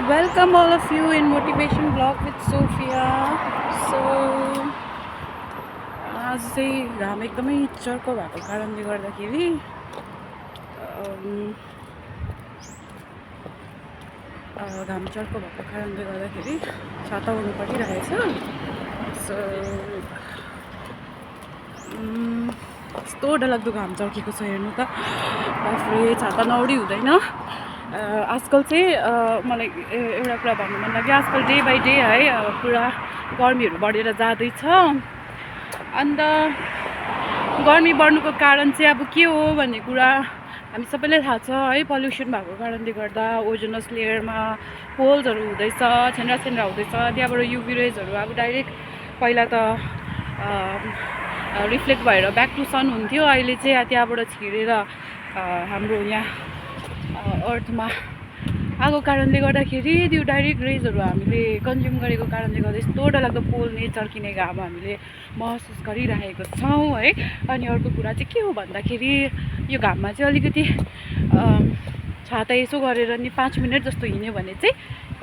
Welcome all of you in Motivation Blog with Sophia. So आज चाहिँ घाम एकदमै चर्को भएको कारणले गर्दाखेरि घाम चर्को भएको कारणले गर्दाखेरि छाता ओर्नु परिरहेछ। सो यस्तो डरलाग्दो घाम चर्केको छ हेर्नु त, आफूले छाता नओडी हुँदैन। आजकल चाहिँ मलाई एउटा कुरा भन्नु मन लाग्यो, आजकल डे बाई डे है पुरा गर्मीहरू बढेर जाँदैछ। अन्त गर्मी बढ्नुको कारण चाहिँ अब के हो भन्ने कुरा हामी सबैलाई थाहा छ है। पल्युसन भएको कारणले गर्दा ओजोनस लेयरमा होल्सहरू हुँदैछ, छेन्द्रा हुँदैछ। त्यहाँबाट युभी रेजहरू अब डाइरेक्ट पहिला त रिफ्लेक्ट भएर ब्याक टु सन हुन्थ्यो, अहिले चाहिँ त्यहाँबाट छिरेर हाम्रो यहाँ अर्थमा आएको कारणले गर्दाखेरि त्यो डाइरेक्ट रेजहरू हामीले कन्ज्युम गरेको कारणले गर्दा यस्तो डरलाग्दो पोल्ने चर्किने घाम हामीले महसुस गरिरहेको छौँ है। अनि अर्को कुरा चाहिँ के हो भन्दाखेरि यो घाममा चाहिँ अलिकति छाता यसो गरेर नि 5 मिनट जस्तो हिँड्यो भने चाहिँ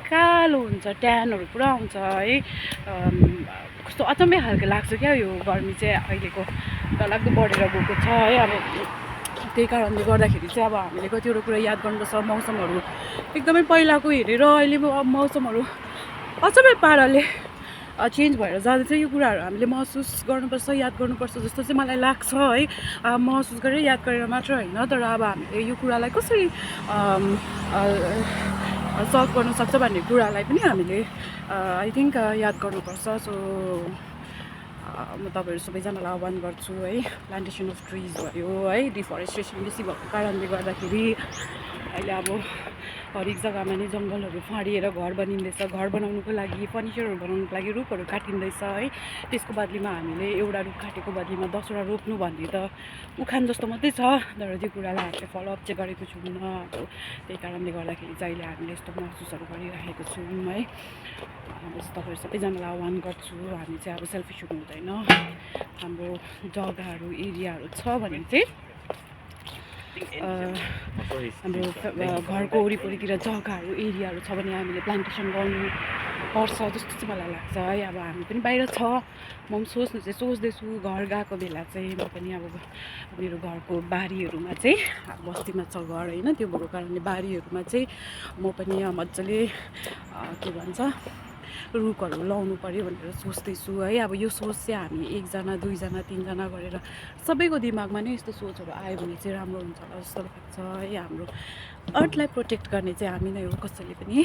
कालो हुन्छ, ट्यानहरू पुरा आउँछ है। कस्तो अचम्मै खालको लाग्छ क्या यो गर्मी चाहिँ अहिलेको डरलाग्दो बढेर गएको छ है। अब त्यही कारणले गर्दाखेरि चाहिँ अब हामीले कतिवटा कुरा याद गर्नुपर्छ। मौसमहरू एकदमै पहिलाको हेरेर अहिले मौसमहरू अचम्मै पाराले चेन्ज भएर जाँदैछ। यो कुराहरू हामीले महसुस गर्नुपर्छ, याद गर्नुपर्छ जस्तो चाहिँ मलाई लाग्छ है। महसुस गरेर याद गरेर मात्र होइन, तर अब हामीले यो कुरालाई कसरी सल्भ गर्नु सक्छ भन्ने कुरालाई पनि हामीले आई थिङ्क याद गर्नुपर्छ। सो म तपाईँहरू सबैजनालाई आह्वान गर्छु है, प्लान्टेसन अफ ट्रिज भयो है। डिफरेस्टेसन बेसी भएको कारणले गर्दाखेरि अहिले अब हरेक जग्गामा नै जङ्गलहरू फाँडिएर घर बनिँदैछ। घर बनाउनुको लागि, फर्निचरहरू बनाउनुको लागि रुखहरू काटिँदैछ है। त्यसको बदलीमा हामीले एउटा रुख काटेको बदलीमा 10वटा रोप्नु भन्ने त उखान जस्तो मात्रै छ, तर त्यो कुरालाई हामीले फलोअप चाहिँ गरेको छौँ। अब त्यही कारणले गर्दाखेरि चाहिँ अहिले हामीले यस्तो महसुसहरू गरिरहेको छौँ है। तपाईँहरू सबैजनालाई आह्वान गर्छु, हामी चाहिँ अब सेल्फिस हुनु हुँदैन। हाम्रो जग्गाहरू, एरियाहरू छ भने चाहिँ हाम्रो घरको वरिपरितिर जग्गाहरू, एरियाहरू छ भने हामीले प्लान्टेसन गर्नुपर्छ जस्तो चाहिँ मलाई लाग्छ है। अब हामी पनि बाहिर छ, म पनि सोच्दैछु। घर गएको बेला चाहिँ म पनि अब मेरो घरको बारीहरूमा चाहिँ बस्तीमा छ घर होइन, त्यो भएको कारणले बारीहरूमा चाहिँ म पनि मजाले के भन्छ रुखहरू लाउनु पऱ्यो भनेर सोच्दैछु है। अब यो सोच चाहिँ हामी 1 जना 2 जना 3 जना गरेर सबैको दिमागमा नै यस्तो सोचहरू आयो भने चाहिँ राम्रो हुन्छ होला जस्तो लाग्छ है। हाम्रो अर्थलाई प्रोटेक्ट गर्ने चाहिँ हामी नै हो, कसैले पनि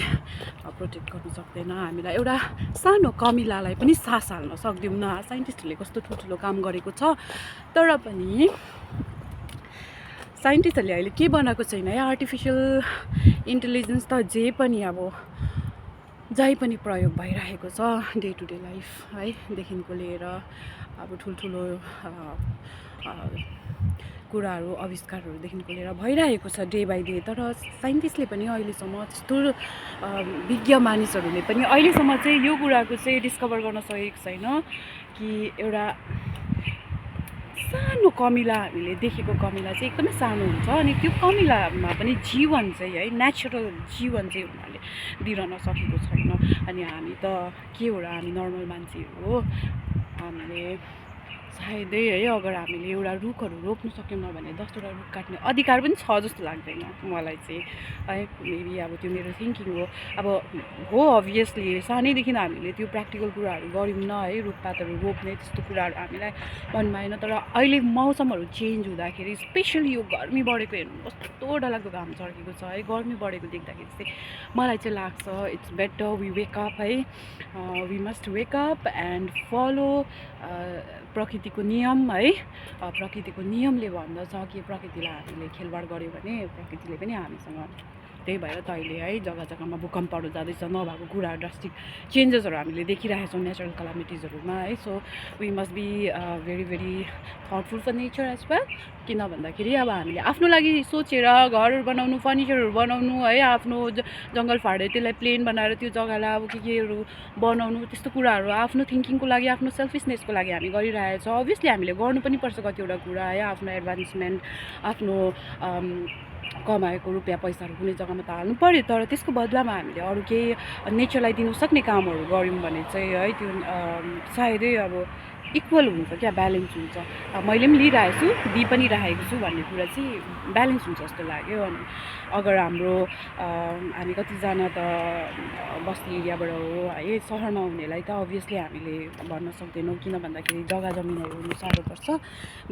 प्रोटेक्ट गर्नु सक्दैन। हामीलाई एउटा सानो कमिलालाई पनि सास हाल्न सक्दैनौँ। साइन्टिस्टहरूले कस्तो ठुल्ठुलो काम गरेको छ, तर पनि साइन्टिस्टहरूले अहिले के बनाएको छैन है। आर्टिफिसियल इन्टेलिजेन्स त जे पनि अब जहीँ पनि प्रयोग भइरहेको छ डे टु डे लाइफ है, देखिको लिएर अब ठुल्ठुलो कुराहरू, आविष्कारहरूदेखिको लिएर भइरहेको छ डे बाई डे। तर साइन्टिस्टले पनि अहिलेसम्म त्यस्तो विज्ञ मानिसहरूले पनि अहिलेसम्म चाहिँ यो कुराको चाहिँ डिस्कभर गर्न सकेको छैन कि एउटा सानो कमिला, हामीले देखेको कमिला चाहिँ एकदमै सानो हुन्छ, अनि त्यो कमिलामा पनि जीवन चाहिँ है, नेचुरल जीवन चाहिँ उनीहरूले दिन नसकेको छैन। अनि हामी त के हो र, हामी नर्मल मान्छेहरू हो। हामीले सायदै है अगर हामीले एउटा रुखहरू रोप्नु सकेनौँ भने 10वटा रुख काट्ने अधिकार पनि छ जस्तो लाग्दैन मलाई चाहिँ है। मेबी अब त्यो मेरो थिङ्किङ हो। अब हो अभियसली सानैदेखि हामीले त्यो प्र्याक्टिकल कुराहरू गऱ्यौँ न है, रुखपातहरू रोप्ने त्यस्तो कुराहरू हामीलाई मनमा आएन। तर अहिले मौसमहरू चेन्ज हुँदाखेरि स्पेसली यो गर्मी बढेको हेर्नु कस्तो डरलाग्दो घाम चर्केको छ है। गर्मी बढेको देख्दाखेरि चाहिँ मलाई चाहिँ लाग्छ it's better we wake up है, we must wake up and follow प्रकृतिको नियम है। प्रकृतिको नियमले भन्दछ कि प्रकृतिलाई हामीले खेलवाड गऱ्यो भने प्रकृतिले पनि हामीसँग, त्यही भएर त अहिले है जग्गा जग्गामा भूकम्पहरू जाँदैछ, नभएको कुराहरू, ड्रास्टिक चेन्जेसहरू हामीले देखिरहेको छौँ नेचुरल क्यालामिटिजहरूमा है। So we must be very very thoughtful for nature as well. किन भन्दाखेरि अब हामीले आफ्नो लागि सोचेर घरहरू बनाउनु, फर्निचरहरू बनाउनु है, आफ्नो जङ्गल फाँडेर त्यसलाई प्लेन बनाएर त्यो जग्गालाई अब केहरू बनाउनु, त्यस्तो कुराहरू आफ्नो थिङ्किङको लागि, आफ्नो सेल्फिसनेसको लागि हामी गरिरहेको छौँ। अभियसली हामीले गर्नु पनि पर्छ कतिवटा कुरा है, आफ्नो एडभान्समेन्ट, आफ्नो कमाएको रुपियाँ पैसाहरू कुनै जग्गामा त हाल्नु पऱ्यो, तर त्यसको बदलामा हामीले अरू केही नेचरलाई दिनु सक्ने कामहरू गऱ्यौँ भने चाहिँ है त्यो सायदै अब इक्वल हुन्छ क्या, ब्यालेन्स हुन्छ। मैले पनि लिइरहेको छु, दिइ पनि राखेको छु भन्ने कुरा चाहिँ ब्यालेन्स हुन्छ जस्तो लाग्यो। अनि अगर हाम्रो हामी कतिजना त बस्ती एरियाबाट हो है, सहरमा हुनेलाई त अभियसली हामीले भन्न सक्दैनौँ, किन भन्दाखेरि जग्गा जमिनहरू हुनु साह्रो पर्छ,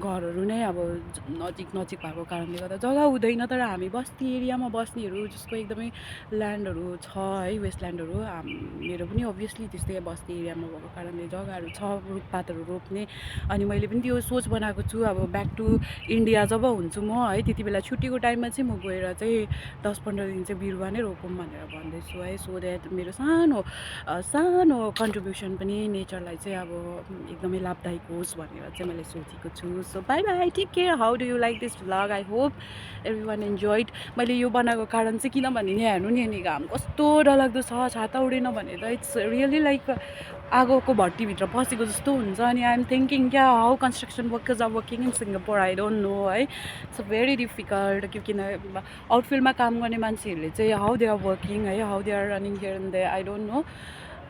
घरहरू नै अब नजिक नजिक भएको कारणले गर्दा जग्गा हुँदैन। तर हामी बस्ती एरियामा बस्नेहरू जसको एकदमै ल्यान्डहरू छ है, वेस्टल्यान्डहरू, मेरो पनि अभियसली त्यस्तै बस्ती एरियामा भएको कारणले जग्गाहरू छ रुखपातहरू रोप्ने। अनि मैले पनि त्यो सोच बनाएको छु, अब ब्याक टु इन्डिया जब हुन्छु म है, त्यति बेला छुट्टीको टाइममा चाहिँ म गएर चाहिँ 10-15 दिन चाहिँ बिरुवा नै रोपौँ भनेर भन्दैछु है, सो द्याट मेरो सानो कन्ट्रिब्युसन पनि नेचरलाई चाहिँ अब एकदमै लाभदायक होस् भनेर चाहिँ मैले सोचेको छु। So bye bye, take care, how do you like this vlog, I hope everyone वान इन्जोइड। मैले यो बनाएको कारण चाहिँ किनभने हेर्नु नि, अनि घाम कस्तो डरलाग्दो छ, छाता उडेन भने त इट्स रियली लाइक आगोको भट्टीभित्र पसेको जस्तो हुन्छ। अनि आई एम थिङ्किङ क्या, how construction workers are working in Singapore, I don't know है, इट्स भेरी डिफिकल्ट। किन आउटफिल्डमा काम गर्ने मान्छेहरूले चाहिँ हाउ दे आर वर्किङ है, how they are running here and there, I don't know.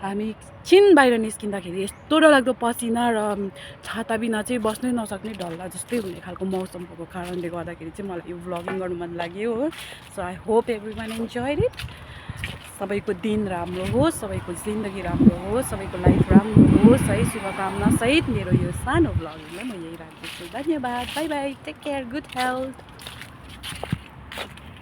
हामी छिन बाहिर निस्किँदाखेरि यस्तो डरलाग्दो पसिना र छाता बिना चाहिँ बस्नै नसक्ने ढल्ला जस्तै हुने खालको मौसम भएको कारणले गर्दाखेरि चाहिँ मलाई यो भ्लगिङ गर्नु मन लाग्यो हो। So I hope everyone one enjoyed it. सबैको दिन राम्रो होस्, सबैको जिन्दगी राम्रो होस्, सबैको लाइफ राम्रो होस् है, शुभकामना सहित मेरो यो सानो भ्लगिङलाई म यही राख्दैछु। धन्यवाद, bye bye, take care, good health.